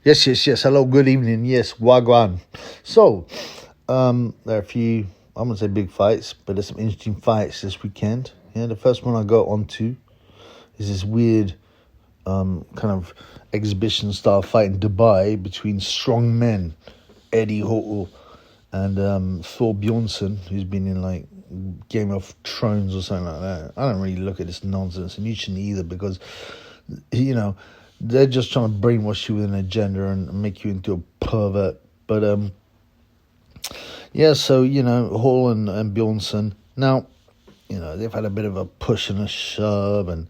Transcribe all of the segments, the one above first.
Yes, yes, yes. Hello, good evening. Yes, Wagwan. So, there are a few, I'm going to say big fights, but there's some interesting fights this weekend. Yeah, the first one I got onto is this weird kind of exhibition style fight in Dubai between strong men, Eddie Hall and Thor Bjornsson, who's been in like Game of Thrones or something like that. I don't really look at this nonsense, and you shouldn't either, because they're just trying to brainwash you with an agenda and make you into a pervert. But yeah, so Hall and Bjornsson now, they've had a bit of a push and a shove, and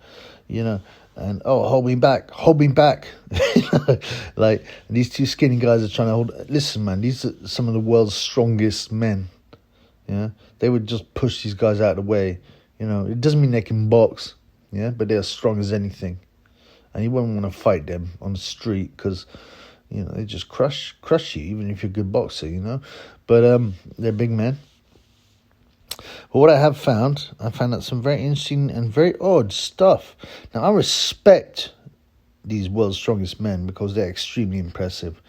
hold me back, hold me back. Like, these two skinny guys are trying to hold. Listen, man, these are some of the world's strongest men. Yeah, they would just push these guys out of the way. It doesn't mean they can box. Yeah, but they're as strong as anything, and you wouldn't want to fight them on the street because they just crush you, even if you're a good boxer. But they're big men. But what I found out some very interesting and very odd stuff. Now, I respect these world's strongest men because they're extremely impressive.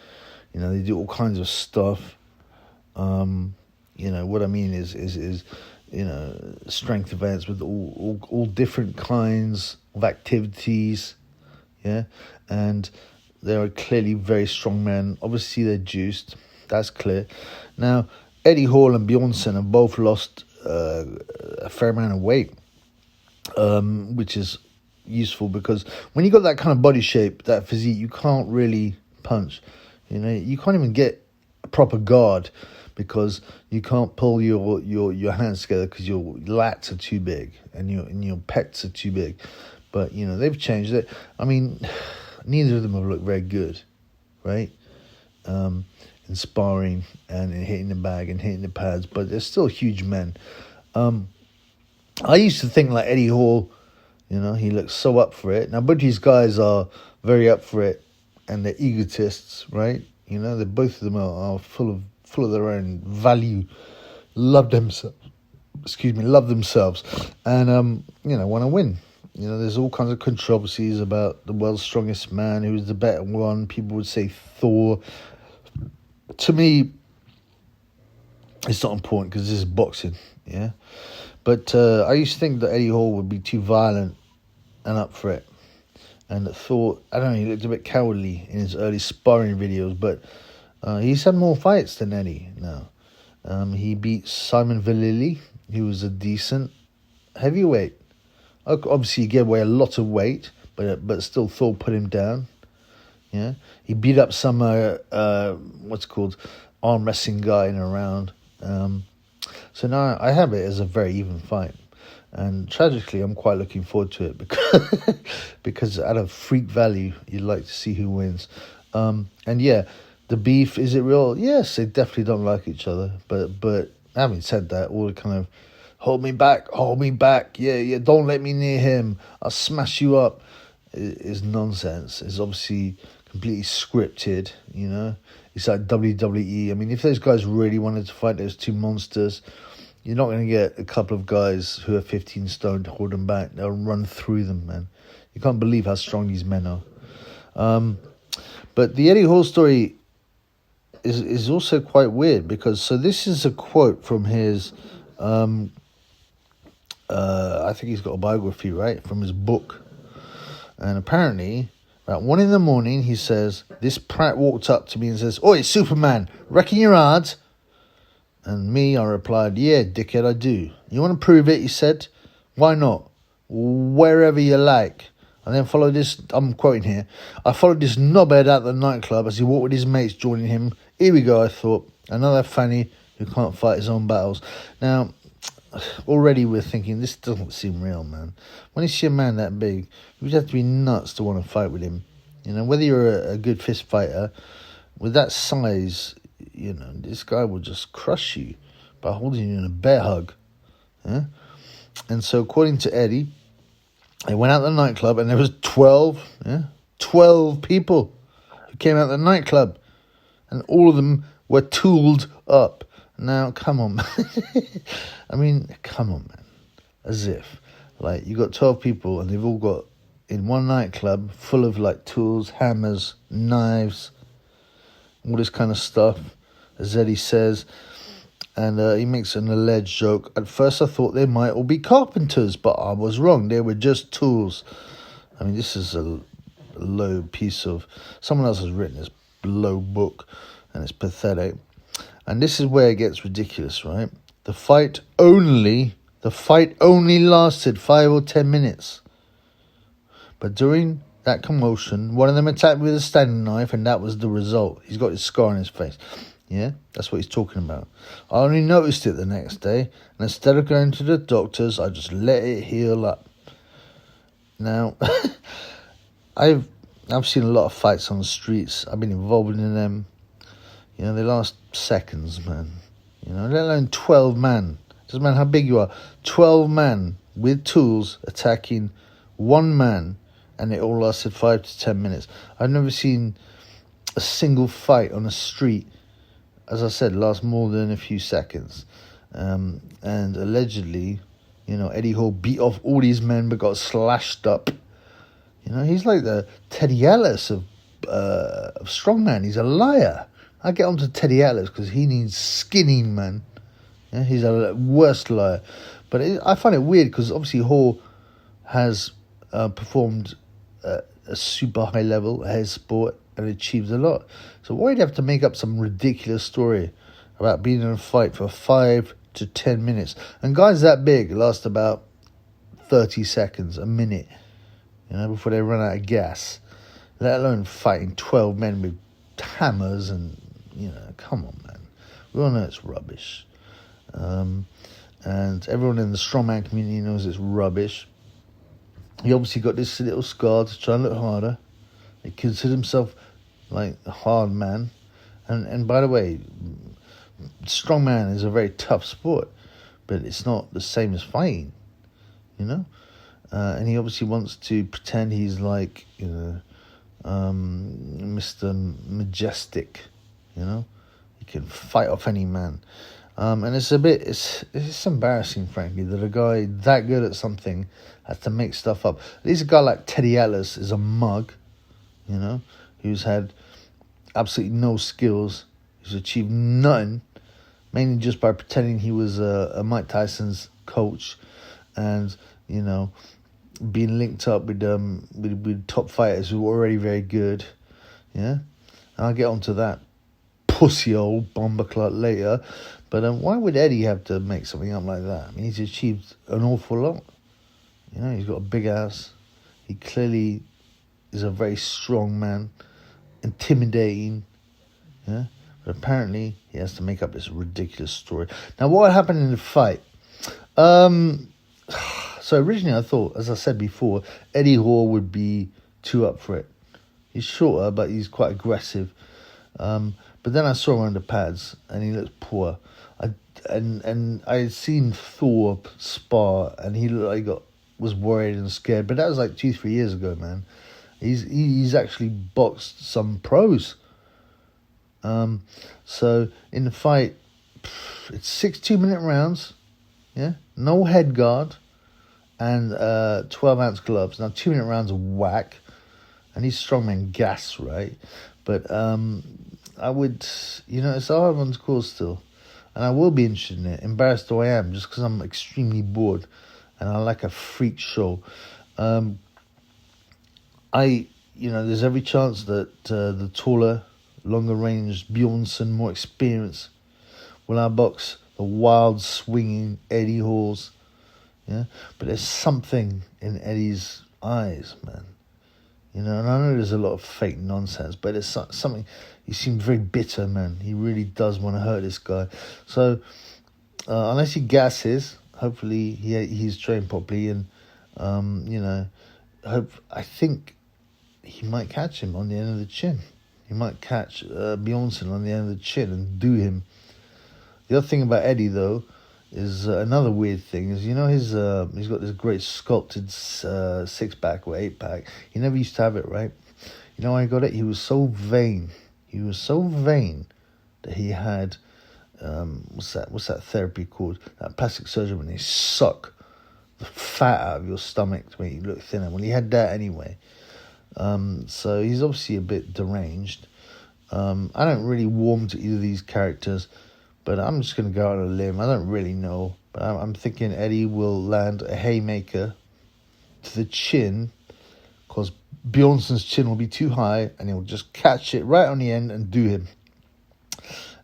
They do all kinds of stuff. What I mean is strength events with all different kinds of activities. Yeah, and they're clearly very strong men. Obviously, they're juiced. That's clear. Now, Eddie Hall and Bjornsson have both lost a fair amount of weight, which is useful because when you got that kind of body shape, that physique, you can't really punch. You can't even get a proper guard because you can't pull your hands together because your lats are too big and your pecs are too big. But they've changed it. I mean, neither of them have looked very good, right? In sparring and in hitting the bag and hitting the pads, but they're still huge men. I used to think like Eddie Hall, he looks so up for it. Now, both these guys are very up for it, and they're egotists, right? They both of them are full of their own value, love themselves, and want to win. There's all kinds of controversies about the world's strongest man, who's the better one. People would say Thor. To me, it's not important because this is boxing, yeah? But I used to think that Eddie Hall would be too violent and up for it. And Thor, I don't know, he looked a bit cowardly in his early sparring videos, but he's had more fights than Eddie now. He beat Simon Vallily, who was a decent heavyweight. Obviously, he gave away a lot of weight, but still Thor put him down. Yeah, he beat up some arm wrestling guy in a round. So now I have it as a very even fight, and tragically, I'm quite looking forward to it because out of freak value, you'd like to see who wins. And yeah, the beef, is it real? Yes, they definitely don't like each other. But having said that, all the kind of hold me back, yeah, don't let me near him, I'll smash you up, is nonsense. It's obviously completely scripted, It's like WWE. I mean, if those guys really wanted to fight those two monsters, you're not going to get a couple of guys who are 15 stone to hold them back. They'll run through them, man. You can't believe how strong these men are. But the Eddie Hall story is also quite weird because, so this is a quote from his, I think he's got a biography, right, from his book. And apparently, at 1 a.m, he says, this prat walked up to me and says, "Oi, Superman, reckon you're hard?" And me, I replied, "Yeah, dickhead, I do." "You want to prove it?" he said. "Why not? Wherever you like." And then followed this, I'm quoting here, "I followed this knobhead out the nightclub as he walked with his mates joining him. Here we go," I thought. Another fanny who can't fight his own battles. Now, already we're thinking, this doesn't seem real, man. When you see a man that big, you just have to be nuts to want to fight with him. Whether you're a good fist fighter, with that size, this guy will just crush you by holding you in a bear hug. Yeah? And so, according to Eddie, they went out to the nightclub and there was 12 people who came out to the nightclub. And all of them were tooled up. Now, come on, man. I mean, come on, man. As if. Like, you got 12 people and they've all got, in one nightclub, full of, like, tools, hammers, knives, all this kind of stuff, as Eddie says. And he makes an alleged joke. At first I thought they might all be carpenters, but I was wrong. They were just tools. I mean, this is a low piece of... Someone else has written this low book, and it's pathetic. And this is where it gets ridiculous, right? The fight only lasted 5 or 10 minutes. But during that commotion, one of them attacked me with a standing knife, and that was the result. He's got his scar on his face. Yeah, that's what he's talking about. I only noticed it the next day, and instead of going to the doctors, I just let it heal up. Now, I've seen a lot of fights on the streets. I've been involved in them. You know, they last seconds, man. You know, let alone 12 man. Doesn't matter how big you are. 12 man with tools attacking one man, and it all lasted 5 to 10 minutes. I've never seen a single fight on a street, as I said, last more than a few seconds. And allegedly, you know, Eddie Hall beat off all these men but got slashed up. You know, he's like the Teddy Ellis of strongman. He's a liar. I get on to Teddy Ellis because he needs skinning, man. Yeah, he's a worst liar. But I find it weird because obviously Hall has performed at a super high level, has sport, and achieved a lot. So why'd you have to make up some ridiculous story about being in a fight for 5 to 10 minutes? And guys that big last about 30 seconds, a minute, you know, before they run out of gas. Let alone fighting 12 men with hammers and, you know, come on, man. We all know it's rubbish. And everyone in the strongman community knows it's rubbish. He obviously got this little scar to try and look harder. He considered himself like a hard man. And by the way, strongman is a very tough sport, but it's not the same as fighting, you know? And he obviously wants to pretend he's like, you know, Mr. Majestic, you know? He can fight off any man. And it's embarrassing, frankly, that a guy that good at something has to make stuff up. At least a guy like Teddy Ellis is a mug, you know, who's had absolutely no skills, who's achieved nothing, mainly just by pretending he was a Mike Tyson's coach, and, you know, being linked up with top fighters who are already very good. Yeah, and I'll get onto that pussy old bomber clot later. But why would Eddie have to make something up like that? I mean, he's achieved an awful lot. You know, he's got a big ass. He clearly is a very strong man, intimidating. Yeah, but apparently he has to make up this ridiculous story. Now, what happened in the fight? So originally I thought, as I said before, Eddie Hall would be too up for it. He's shorter, but he's quite aggressive. But then I saw him under pads, and he looked poor. And I had seen Thor spar, and he looked like was worried and scared. But that was like 2-3 years ago, man. He's actually boxed some pros. So in the fight, it's 6 2-minute rounds. Yeah, no head guard, and 12-ounce gloves. Now 2-minute rounds are whack, and he's strongman gas, right? But I would, you know, it's a hard one's cause still. And I will be interested in it, embarrassed though I am, just because I'm extremely bored and I like a freak show. You know, there's every chance that the taller, longer range Bjornsson, more experienced, will outbox the wild, swinging Eddie Halls. Yeah, but there's something in Eddie's eyes, man. You know, and I know there's a lot of fake nonsense, but it's something. He seemed very bitter, man. He really does want to hurt this guy. So, unless he gasses, hopefully he's trained properly, and you know, I think he might catch him on the end of the chin. He might catch Bjornsson on the end of the chin and do him. The other thing about Eddie, though, is another weird thing is, you know, he's got this great sculpted 6-pack or 8-pack. He never used to have it, right? You know why he got it? He was so vain. He was so vain that he had what's that therapy called? That plastic surgery when they suck the fat out of your stomach to make you look thinner. Well, he had that anyway. So he's obviously a bit deranged. I don't really warm to either of these characters, but I'm just going to go out on a limb. I don't really know, but I'm thinking Eddie will land a haymaker to the chin, because Bjornsson's chin will be too high, and he'll just catch it right on the end and do him.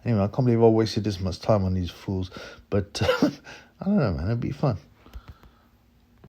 Anyway, I can't believe I wasted this much time on these fools, but I don't know, man, it'd be fun.